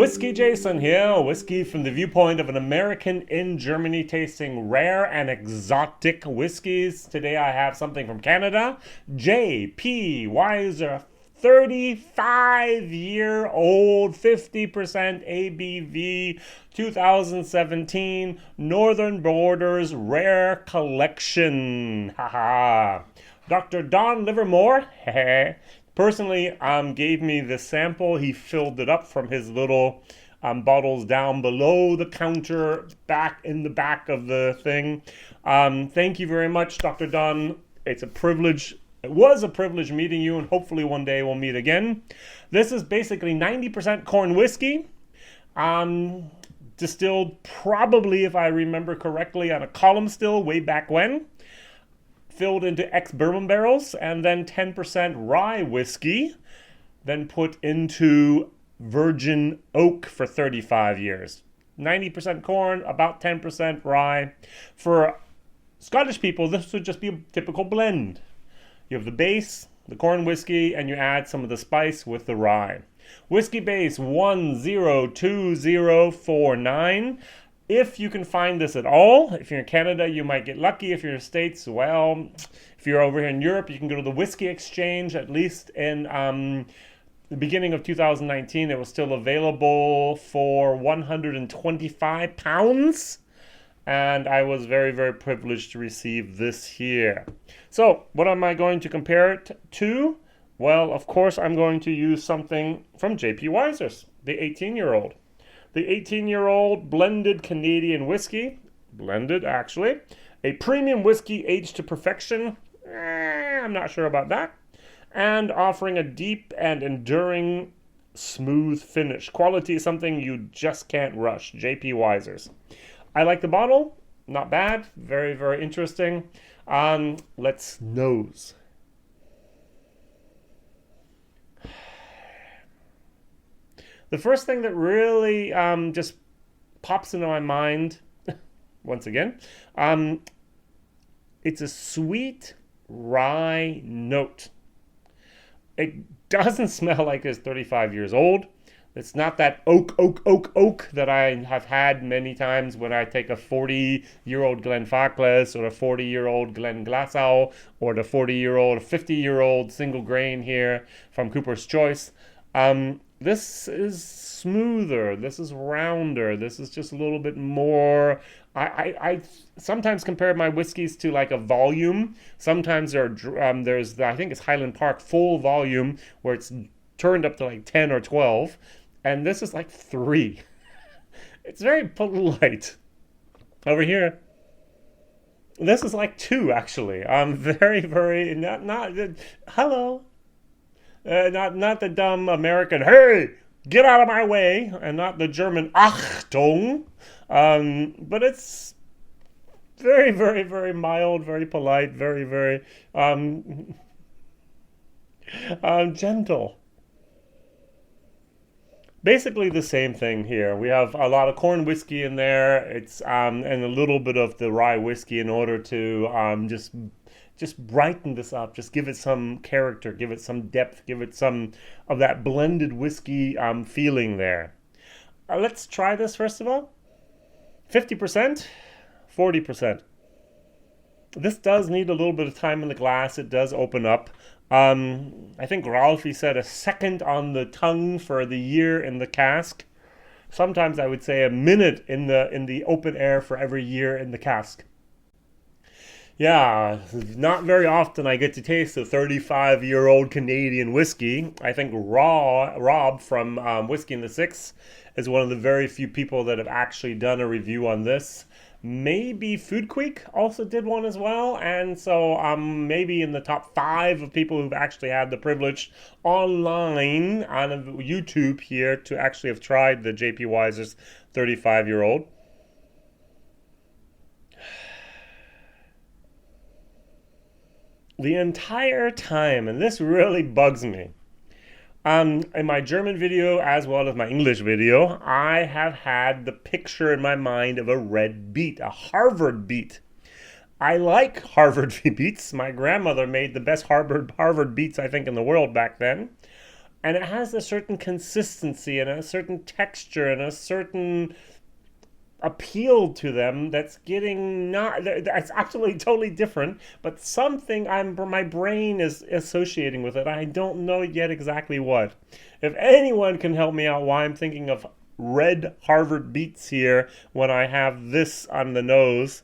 WhiskyJason here, whiskey from the viewpoint of an American in Germany tasting rare and exotic whiskeys. Today I have something from Canada, J.P. Weiser, 35-year-old, 50% ABV, 2017 Northern Borders Rare Collection. Haha. Dr. Don Livermore, personally, gave me the sample. He filled it up from his little bottles down below the counter, back in the back of the thing. Thank you very much, Dr. Don. It's a privilege. It was a privilege meeting you, and hopefully one day we'll meet again. This is basically 90% corn whiskey, distilled probably, if I remember correctly, on a column still way back when. Filled into ex-bourbon barrels, and then 10% rye whiskey, then put into virgin oak for 35 years. 90% corn, about 10% rye. For Scottish people, this would just be a typical blend. You have the base, the corn whiskey, and you add some of the spice with the rye. Whiskey base 102049. If you can find this at all, if you're in Canada, you might get lucky. If you're in the States, well, if you're over here in Europe, you can go to the Whiskey Exchange. At least in the beginning of 2019, it was still available for £125. And I was very, very privileged to receive this here. So, what am I going to compare it to? Well, of course, I'm going to use something from J.P. Weiser's, the 18-year-old. The 18-year-old blended Canadian whiskey, blended actually, a premium whiskey aged to perfection, I'm not sure about that, and offering a deep and enduring smooth finish. Quality is something you just can't rush, J.P. Weiser's. I like the bottle, not bad, very, very interesting. Let's nose. The first thing that really just pops into my mind, once again, it's a sweet rye note. It doesn't smell like it's 35 years old. It's not that oak that I have had many times when I take a 40-year-old Glenfarclas or a 40-year-old Glenglassaugh or the 40-year-old, 50-year-old single grain here from Cooper's Choice. This is smoother. This is rounder. This is just a little bit more. I sometimes compare my whiskeys to like a volume. Sometimes there's I think it's Highland Park full volume where it's turned up to like 10 or 12. And this is like 3. It's very polite. Over here, this is like 2 actually. Very, very not hello. Not the dumb American, hey, get out of my way, and not the German Achtung. But it's very, very, very mild, very polite, very, very gentle. Basically the same thing here. We have a lot of corn whiskey in there. It's and a little bit of the rye whiskey in order to just brighten this up, just give it some character, give it some depth, give it some of that blended whiskey feeling there. Let's try this first of all. 50%, 40%. This does need a little bit of time in the glass. It does open up. I think Ralphie said a second on the tongue for the year in the cask. Sometimes I would say a minute in the open air for every year in the cask. Yeah, not very often I get to taste a 35-year-old Canadian whiskey. I think Rob from Whiskey in the Six is one of the very few people that have actually done a review on this. Maybe Food Creek also did one as well, and so maybe in the top 5 of people who've actually had the privilege online on YouTube here to actually have tried the J.P. Weiser's 35-year-old. The entire time, and this really bugs me, in my German video as well as my English video, I have had the picture in my mind of a red beet, a Harvard beet. I like Harvard beets. My grandmother made the best Harvard beets, I think, in the world back then. And it has a certain consistency and a certain texture and a certain appeal to them that's that's absolutely totally different, but something my brain is associating with it. I don't know yet exactly what. If anyone can help me out why I'm thinking of red Harvard Beets here when I have this on the nose.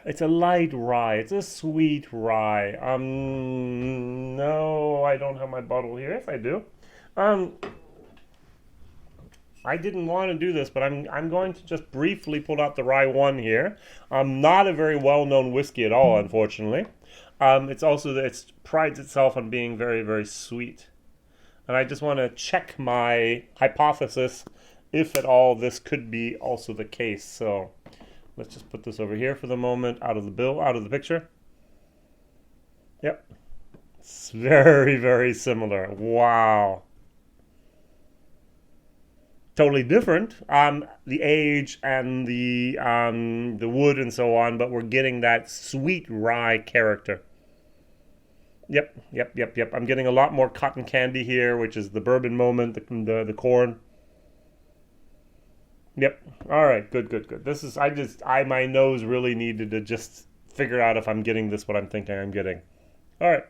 It's a light rye. It's a sweet rye. No, I don't have my bottle here. Yes, I do. I didn't want to do this, but I'm going to just briefly pull out the rye one here. Not a very well-known whiskey at all, unfortunately. It prides itself on being very, very sweet. And I just want to check my hypothesis, if at all this could be also the case. So let's just put this over here for the moment, out of the picture. Yep. It's very, very similar. Wow. Totally different, the age and the wood and so on, but we're getting that sweet rye character. Yep. I'm getting a lot more cotton candy here, which is the bourbon moment, the corn. Yep. All right. Good. This is my nose really needed to just figure out if I'm getting this what I'm thinking I'm getting. All right.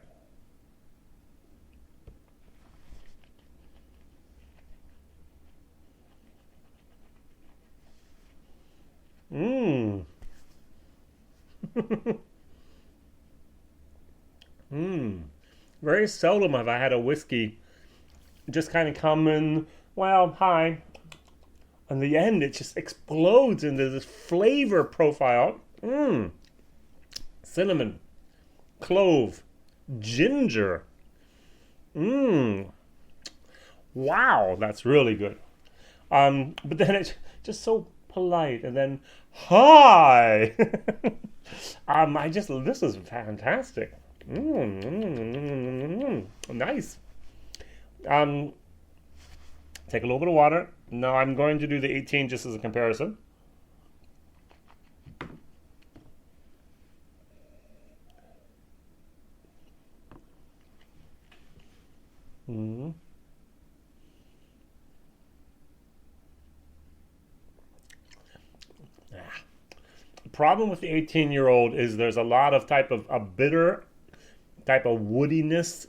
Mmm. Mmm. Very seldom have I had a whiskey just kind of come in, well, hi. And the end, it just explodes into this flavor profile. Mmm. Cinnamon, clove, ginger. Mmm. Wow, that's really good. But then it's just so polite, and then hi. This is fantastic. Nice. Take a little bit of water. Now I'm going to do the 18 just as a comparison. Mm. The problem with the 18-year-old is there's a lot of type of a bitter type of woodiness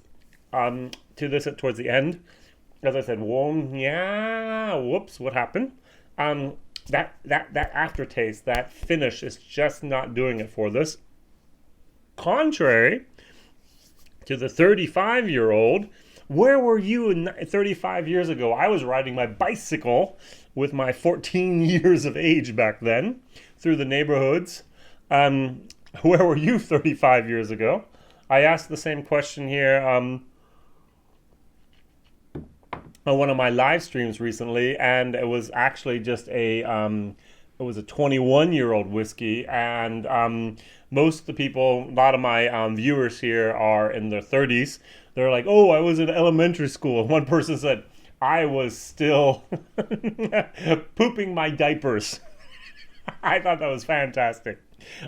to this towards the end. As I said, whoops, what happened? That aftertaste, that finish is just not doing it for this. Contrary to the 35-year-old, where were you 35 years ago? I was riding my bicycle with my 14 years of age back then through the neighborhoods. Where were you 35 years ago? I asked the same question here on one of my live streams recently, and it was actually just a 21-year-old whiskey, and most of the people, a lot of my viewers here are in their 30s. They're like, oh, I was in elementary school. One person said, I was still pooping my diapers. I thought that was fantastic.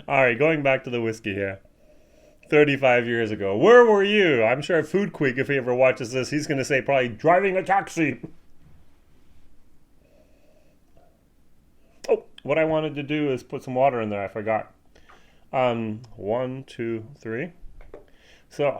All right, going back to the whiskey here. 35 years ago. Where were you? I'm sure Food Queek, if he ever watches this, he's going to say probably driving a taxi. Oh, what I wanted to do is put some water in there. I forgot. 1, 2, 3. So,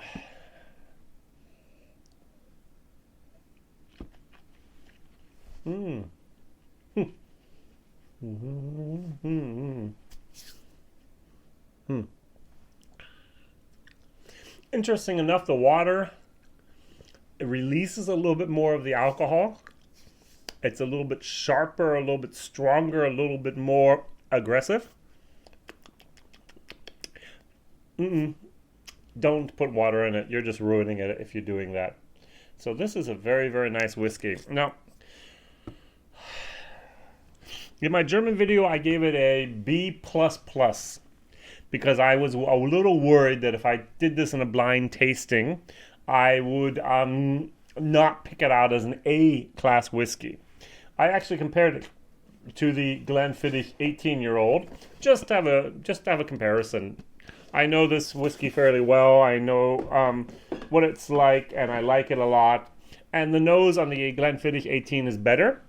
Interesting enough, the water, it releases a little bit more of the alcohol. It's a little bit sharper, a little bit stronger, a little bit more aggressive. Don't put water in it. You're just ruining it if you're doing that. So this is a very, very nice whiskey. Now, in my German video, I gave it a B++. Because I was a little worried that if I did this in a blind tasting, I would not pick it out as an A-class whiskey. I actually compared it to the Glenfiddich 18-year-old just to have a comparison. I know this whiskey fairly well. I know what it's like, and I like it a lot. And the nose on the Glenfiddich 18 is better.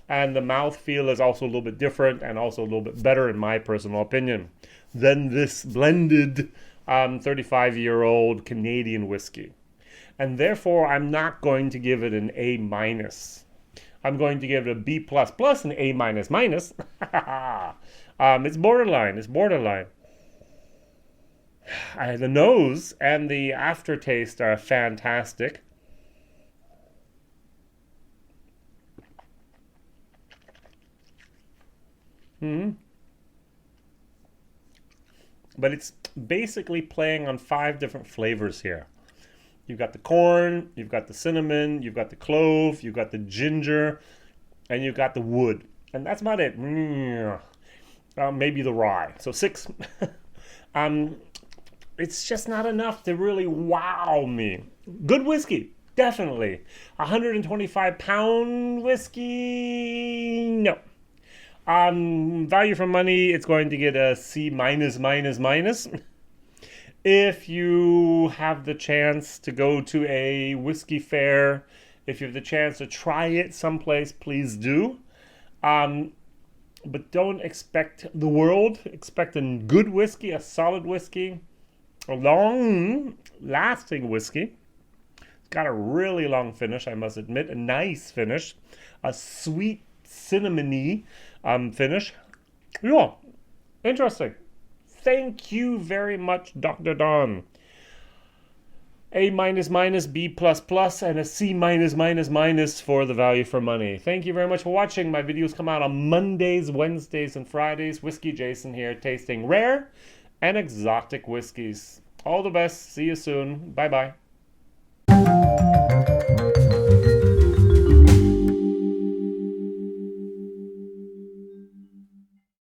And the mouthfeel is also a little bit different and also a little bit better, in my personal opinion, than this blended 35-year-old Canadian whiskey. And therefore, I'm not going to give it an A-. I'm going to give it a B++ and A-. It's borderline. It's borderline. The nose and the aftertaste are fantastic. But it's basically playing on 5 different flavors here. You've got the corn, you've got the cinnamon, you've got the clove, you've got the ginger, and you've got the wood. And that's about it. Maybe the rye. So 6. It's just not enough to really wow me. Good whiskey, definitely. 125-pound whiskey, no. Value for money, it's going to get a C-. If you have the chance to go to a whiskey fair, if you have the chance to try it someplace, please do. But don't expect the world. Expect a good whiskey, a solid whiskey, a long-lasting whiskey. It's got a really long finish, I must admit. A nice finish. A sweet, cinnamony finish. Yeah, interesting. Thank you very much, Dr. Don. A-, B++, and a C-, for the value for money. Thank you very much for watching. My videos come out on Mondays, Wednesdays, and Fridays. Whiskey Jason here, tasting rare and exotic whiskeys. All the best. See you soon. Bye-bye.